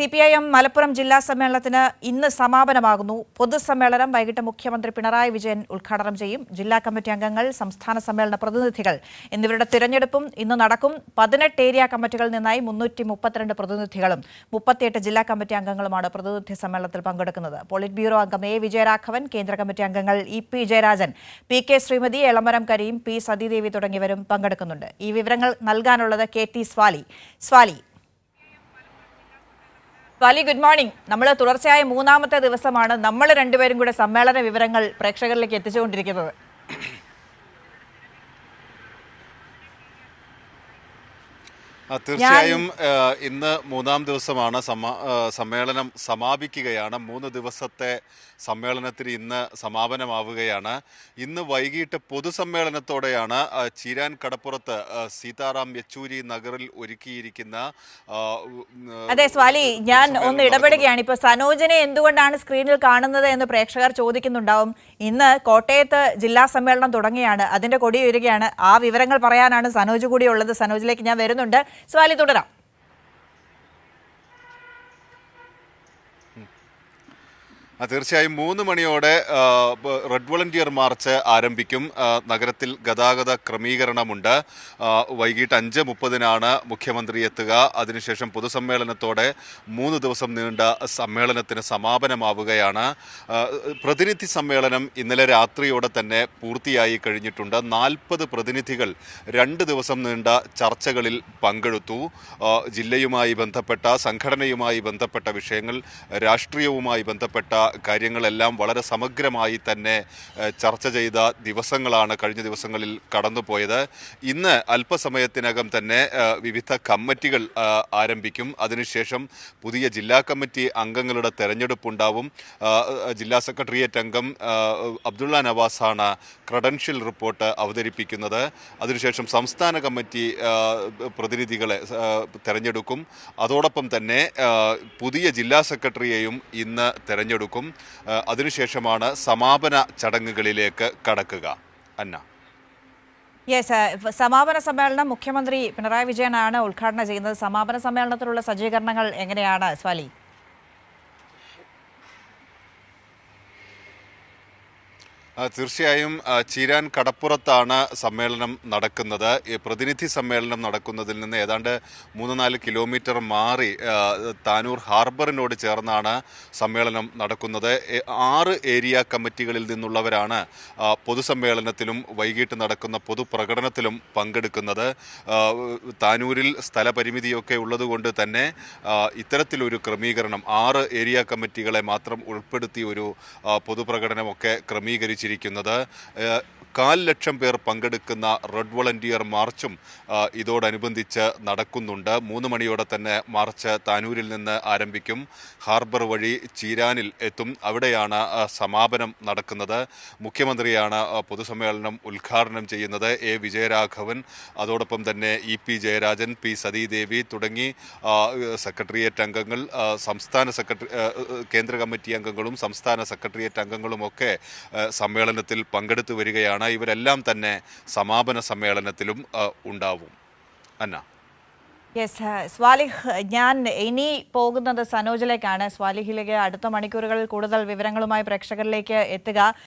CPIM Malappuram ജില്ലാ സമ്മേളനത്തിന് ഇന്ന് സമാപനമാകുന്നു. പൊതുസമ്മേളനം വൈകിട്ട് മുഖ്യമന്ത്രി പിണറായി വിജയൻ ഉദ്ഘാടനം ചെയ്യും. ജില്ലാ കമ്മിറ്റി അംഗങ്ങൾ, സംസ്ഥാന സമ്മേളന പ്രതിനിധികൾ എന്നിവരുടെ തിരഞ്ഞെടുപ്പും ഇന്ന് നടക്കും. 18 ഏരിയ കമ്മിറ്റികളിൽ നിന്നായി 332 പ്രതിനിധികളും 38 ജില്ലാ കമ്മിറ്റി അംഗങ്ങളുമാണ് പ്രതിനിധി സമ്മേളനത്തിൽ പങ്കെടുക്കുന്നത്. പോളിറ്റ് ബ്യൂറോ അംഗം എ വിജയരാഘവൻ, കേന്ദ്ര കമ്മിറ്റി അംഗങ്ങൾ EP Jayarajan, PK Shrimati, Elamaram Kareem, P Sathidevi തുടങ്ങിയവരും പങ്കെടുക്കുന്നുണ്ട്. ഈ വിവരങ്ങൾ നൽകാനുള്ളത് KT Swali. Swali, good morning. നമ്മൾ തുടർച്ചയായ മൂന്നാമത്തെ ദിവസമാണ് നമ്മൾ രണ്ടുപേരും കൂടെ സമ്മേളന വിവരങ്ങൾ പ്രേക്ഷകരിലേക്ക് എത്തിച്ചുകൊണ്ടിരിക്കുന്നത്. തീർച്ചയായും ഇന്ന് മൂന്നാം ദിവസമാണ്. സമ്മേളനം സമാപിക്കുകയാണ്. 3 ദിവസത്തെ സമ്മേളനത്തിന് ഇന്ന് സമാപനമാവുകയാണ്. ഇന്ന് വൈകിട്ട് പൊതുസമ്മേളനത്തോടെയാണ് ചീരാൻ കടപ്പുറത്ത് സീതാറാം യെച്ചൂരി നഗറിൽ ഒരുക്കിയിരിക്കുന്ന. അതെ സ്വാലി, ഞാൻ ഒന്ന് ഇടപെടുകയാണ്. ഇപ്പൊ സനോജിനെ എന്തുകൊണ്ടാണ് സ്ക്രീനിൽ കാണുന്നത് എന്ന് പ്രേക്ഷകർ ചോദിക്കുന്നുണ്ടാവും. ഇന്ന് കോട്ടയത്ത് ജില്ലാ സമ്മേളനം തുടങ്ങിയാണ്, അതിന്റെ കൊടി ഉയരുകയാണ്. ആ വിവരങ്ങൾ പറയാനാണ് സനോജ് കൂടി ഉള്ളത്. സനോജിലേക്ക് ഞാൻ വരുന്നുണ്ട്. സ്വാലി, തുടരാം. തീർച്ചയായും 3 മണിയോടെ റെഡ് വോളണ്ടിയർ മാർച്ച് ആരംഭിക്കും. നഗരത്തിൽ ഗതാഗത ക്രമീകരണമുണ്ട്. വൈകിട്ട് 5:30 മുഖ്യമന്ത്രി എത്തുക. അതിനുശേഷം പൊതുസമ്മേളനത്തോടെ 3 ദിവസം നീണ്ട സമ്മേളനത്തിന് സമാപനമാവുകയാണ്. പ്രതിനിധി സമ്മേളനം ഇന്നലെ രാത്രിയോടെ തന്നെ പൂർത്തിയായി കഴിഞ്ഞിട്ടുണ്ട്. 40 പ്രതിനിധികൾ 2 ദിവസം നീണ്ട ചർച്ചകളിൽ പങ്കെടുത്തു. ജില്ലയുമായി ബന്ധപ്പെട്ട, സംഘടനയുമായി ബന്ധപ്പെട്ട വിഷയങ്ങൾ, രാഷ്ട്രീയവുമായി ബന്ധപ്പെട്ട കാര്യങ്ങളെല്ലാം വളരെ സമഗ്രമായി തന്നെ ചർച്ച ചെയ്ത ദിവസങ്ങളാണ് കഴിഞ്ഞ ദിവസങ്ങളിൽ കടന്നുപോയത്. ഇന്ന് അല്പസമയത്തിനകം തന്നെ വിവിധ കമ്മിറ്റികൾ ആരംഭിക്കും. അതിനുശേഷം പുതിയ ജില്ലാ കമ്മിറ്റി അംഗങ്ങളുടെ തെരഞ്ഞെടുപ്പുണ്ടാവും. ജില്ലാ സെക്രട്ടേറിയറ്റ് അംഗം അബ്ദുള്ള നവാസാണ് ക്രെഡൻഷ്യൽ റിപ്പോർട്ട് അവതരിപ്പിക്കുന്നത്. അതിനുശേഷം സംസ്ഥാന കമ്മിറ്റി പ്രതിനിധികളെ തെരഞ്ഞെടുക്കും. അതോടൊപ്പം തന്നെ പുതിയ ജില്ലാ സെക്രട്ടറിയെയും ഇന്ന് തെരഞ്ഞെടുക്കും. അതിനുശേഷമാണ് സമാപന ചടങ്ങുകളിലേക്ക് കടക്കുക. അന്ന, സമാപന സമ്മേളനം മുഖ്യമന്ത്രി പിണറായി വിജയനാണ് ഉദ്ഘാടനം ചെയ്യുന്നത്. സമാപന സമ്മേളനത്തിലുള്ള സജ്ജീകരണങ്ങൾ എങ്ങനെയാണ് സ്വാലി? തീർച്ചയായും ചീരാൻ കടപ്പുറത്താണ് സമ്മേളനം നടക്കുന്നത്. ഈ പ്രതിനിധി സമ്മേളനം നടക്കുന്നതിൽ നിന്ന് ഏതാണ്ട് 3-4 കിലോമീറ്റർ മാറി താനൂർ ഹാർബറിനോട് ചേർന്നാണ് സമ്മേളനം നടക്കുന്നത്. 6 ഏരിയ കമ്മിറ്റികളിൽ നിന്നുള്ളവരാണ് പൊതുസമ്മേളനത്തിലും വൈകിട്ട് നടക്കുന്ന പൊതുപ്രകടനത്തിലും പങ്കെടുക്കുന്നത്. താനൂരിൽ സ്ഥലപരിമിതിയൊക്കെ ഉള്ളതുകൊണ്ട് തന്നെ ഇത്തരത്തിലൊരു ക്രമീകരണം, 6 ഏരിയ കമ്മിറ്റികളെ മാത്രം ഉൾപ്പെടുത്തി ഒരു പൊതുപ്രകടനമൊക്കെ ക്രമീകരിച്ചിരിക്കുന്നത്. 1.25 ലക്ഷം പേർ പങ്കെടുക്കുന്ന റെഡ് വോളണ്ടിയർ മാർച്ചും ഇതോടനുബന്ധിച്ച് നടക്കുന്നുണ്ട്. 3 മണിയോടെ തന്നെ മാർച്ച് താനൂരിൽ നിന്ന് ആരംഭിക്കും. ഹാർബർ വഴി ചീരാനിൽ എത്തും. അവിടെയാണ് സമാപനം നടക്കുന്നത്. മുഖ്യമന്ത്രിയാണ് പൊതുസമ്മേളനം ഉദ്ഘാടനം ചെയ്യുന്നത്. എ വിജയരാഘവൻ, അതോടൊപ്പം തന്നെ EP ജയരാജൻ, P സതീദേവി തുടങ്ങി സെക്രട്ടേറിയറ്റ് അംഗങ്ങൾ, കേന്ദ്ര കമ്മിറ്റി അംഗങ്ങളും സംസ്ഥാന സെക്രട്ടേറിയറ്റ് അംഗങ്ങളുമൊക്കെ സമ്മേളനത്തിൽ പങ്കെടുത്തു വരികയാണ്. ഇവരെല്ലാം തന്നെ സമാപന സമ്മേളനത്തിലും ഉണ്ടാവും. അന്ന, സ്വാലിഹ്, ഞാൻ ഇനി പോകുന്നത് സനോജിലേക്കാണ്. സ്വാലിഹിലേക്ക് അടുത്ത മണിക്കൂറുകളിൽ കൂടുതൽ വിവരങ്ങളുമായി പ്രേക്ഷകരിലേക്ക് എത്തുക.